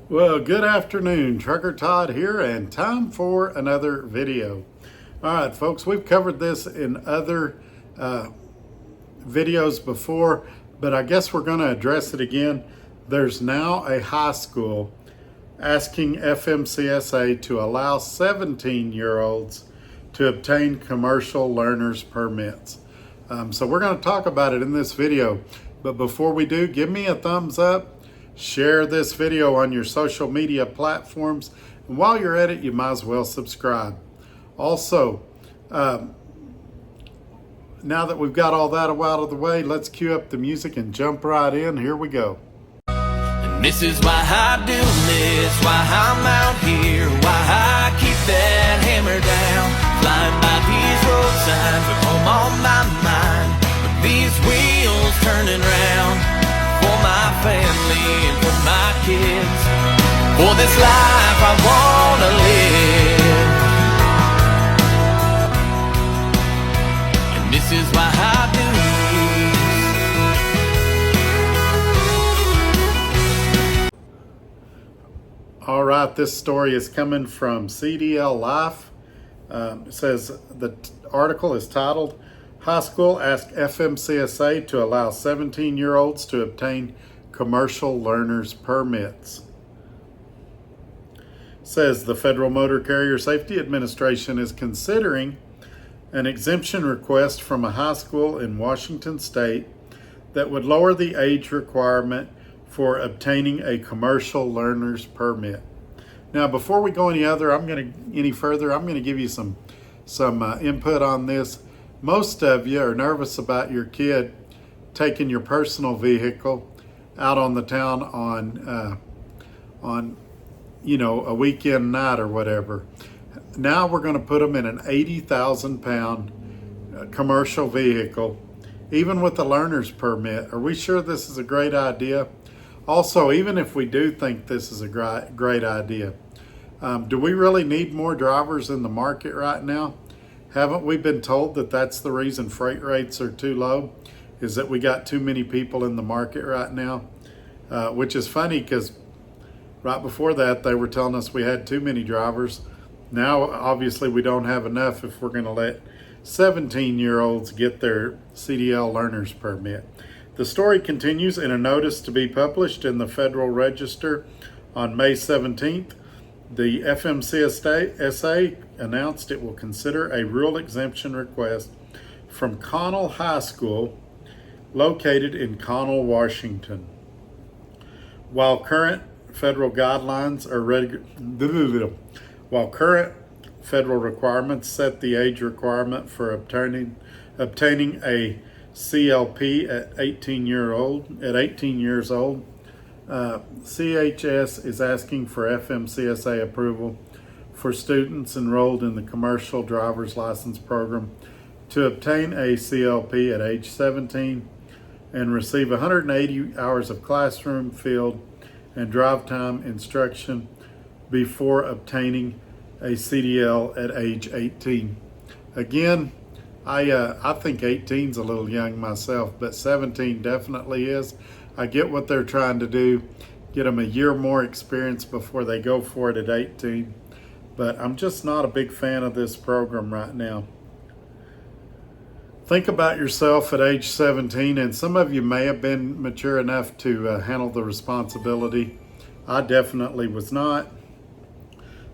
Well, good afternoon. Trucker Todd here, and time for another video. All right, folks, we've covered this in other videos before, but I guess we're going to address it again. There's now a high school asking FMCSA to allow 17-year-olds to obtain commercial learner's permits. So we're going to talk about it in this video, but before we do, give me a thumbs up. Share this video on your social media platforms, and while you're at it, you might as well subscribe. Also, now that we've got all that out of the way, let's cue up the music and jump right in. Here we go. And this is why I do this, why I'm out here, why I keep that hammer down, flying by these road signs with home on my mind, with these wheels turning round. For my family and for my kids, for this life I wanna live, and this is why I do this. All right, this story is coming from CDL Life. It says the article is titled, High School Ask FMCSA to Allow 17-year-olds to Obtain Commercial Learner's Permits. It says the Federal Motor Carrier Safety Administration is considering an exemption request from a high school in Washington State that would lower the age requirement for obtaining a commercial learner's permit. Now, before we go any further, I'm going to give you some input on this. Most of you are nervous about your kid taking your personal vehicle out on the town on a weekend night or whatever. Now we're going to put them in an 80,000 pound commercial vehicle, even with a learner's permit. Are we sure this is a great idea? Also, even if we do think this is a great idea, do we really need more drivers in the market right now? Haven't we been told that that's the reason freight rates are too low, is that we got too many people in the market right now? Which is funny because right before that, they were telling us we had too many drivers. Now, obviously, we don't have enough if we're going to let 17-year-olds get their CDL learner's permit. The story continues in a notice to be published in the Federal Register on May 17th. The FMCSA announced it will consider a rule exemption request from Connell High School, located in Connell, Washington. While current federal requirements set the age requirement for obtaining a CLP at 18 years old, CHS is asking for FMCSA approval for students enrolled in the Commercial Driver's License Program to obtain a CLP at age 17 and receive 180 hours of classroom, field, and drive time instruction before obtaining a CDL at age 18. Again, I think 18 is a little young myself, but 17 definitely is. I get what they're trying to do, get them a year more experience before they go for it at 18. But I'm just not a big fan of this program right now. Think about yourself at age 17, and some of you may have been mature enough to handle the responsibility. I definitely was not.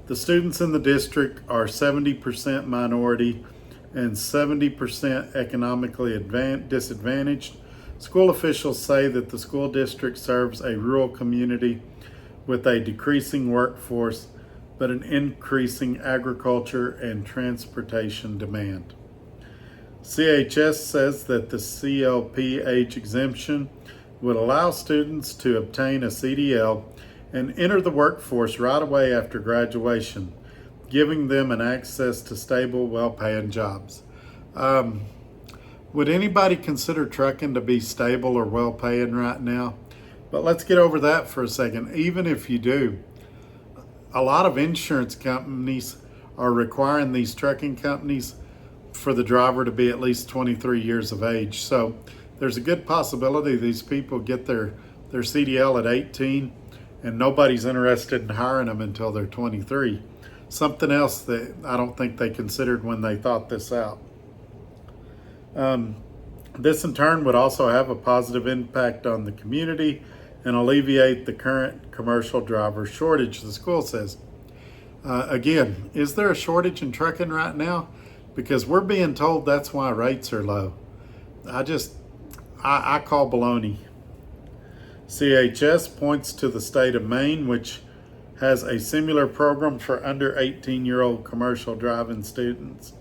The students in the district are 70% minority and 70% economically disadvantaged. School officials say that the school district serves a rural community with a decreasing workforce, but an increasing agriculture and transportation demand. CHS says that the CLP age exemption would allow students to obtain a CDL and enter the workforce right away after graduation, giving them an access to stable, well-paying jobs. Would anybody consider trucking to be stable or well-paying right now? But let's get over that for a second. Even if you do, a lot of insurance companies are requiring these trucking companies for the driver to be at least 23 years of age. So there's a good possibility these people get their CDL at 18 and nobody's interested in hiring them until they're 23. Something else that I don't think they considered when they thought this out. This in turn would also have a positive impact on the community and alleviate the current commercial driver shortage, the school says. Again, is there a shortage in trucking right now? Because we're being told that's why rates are low. I call baloney. CHS points to the state of Maine, which has a similar program for under 18-year-old commercial driving students.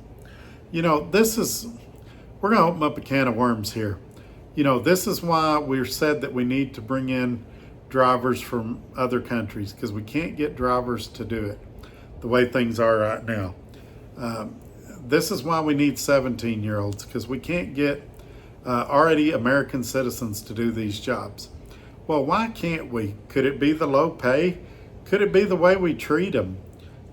You know, we're going to open up a can of worms here. You know, this is why we're said that we need to bring in drivers from other countries, because we can't get drivers to do it the way things are right now. This is why we need 17-year-olds, because we can't get already American citizens to do these jobs. Well, why can't we? Could it be the low pay? Could it be the way we treat them?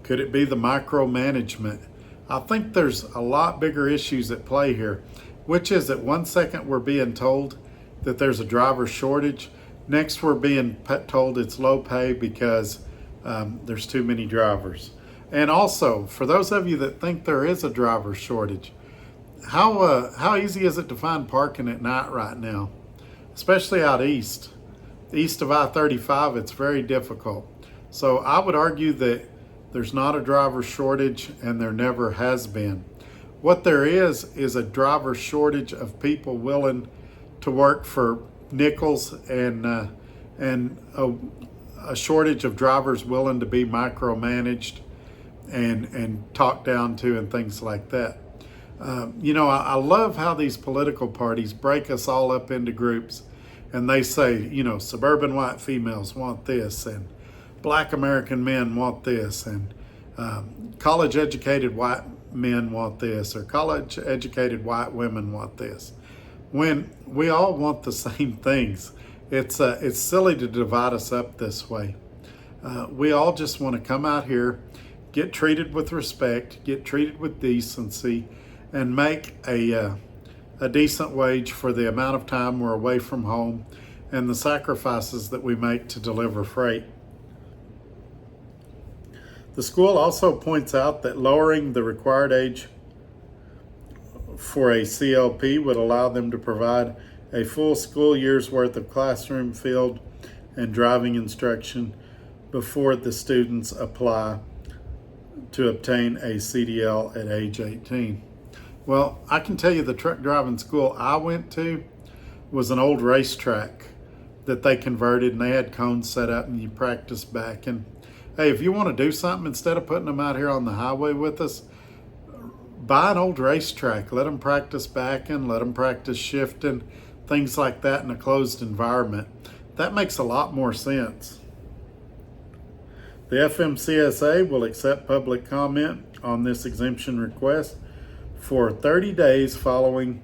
Could it be the micromanagement? I think there's a lot bigger issues at play here, which is that one second we're being told that there's a driver shortage. Next, we're being told it's low pay because there's too many drivers. And also, for those of you that think there is a driver shortage, how easy is it to find parking at night right now? Especially out east. East of I-35, it's very difficult. So I would argue that there's not a driver shortage, and there never has been. What there is a driver shortage of people willing to work for nickels, and a shortage of drivers willing to be micromanaged and talked down to and things like that. You know, I love how these political parties break us all up into groups, and they say, you know, suburban white females want this, and black American men want this, and college educated white men want this, or college educated white women want this, when we all want the same things. It's silly to divide us up this way. We all just want to come out here, get treated with respect, get treated with decency, and make a decent wage for the amount of time we're away from home and the sacrifices that we make to deliver freight. The school also points out that lowering the required age for a CLP would allow them to provide a full school year's worth of classroom, field, and driving instruction before the students apply to obtain a CDL at age 18. Well, I can tell you the truck driving school I went to was an old racetrack that they converted, and they had cones set up and you practice back. And hey, if you want to do something, instead of putting them out here on the highway with us, buy an old racetrack, let them practice backing, let them practice shifting, things like that in a closed environment. That makes a lot more sense. The FMCSA will accept public comment on this exemption request for 30 days following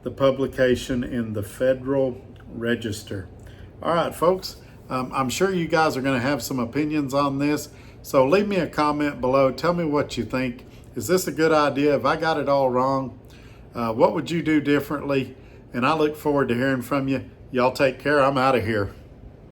the publication in the Federal Register. All right, folks, I'm sure you guys are going to have some opinions on this, so leave me a comment below. Tell me what you think. Is this a good idea? Have I got it all wrong? What would you do differently? And I look forward to hearing from you. Y'all take care. I'm out of here.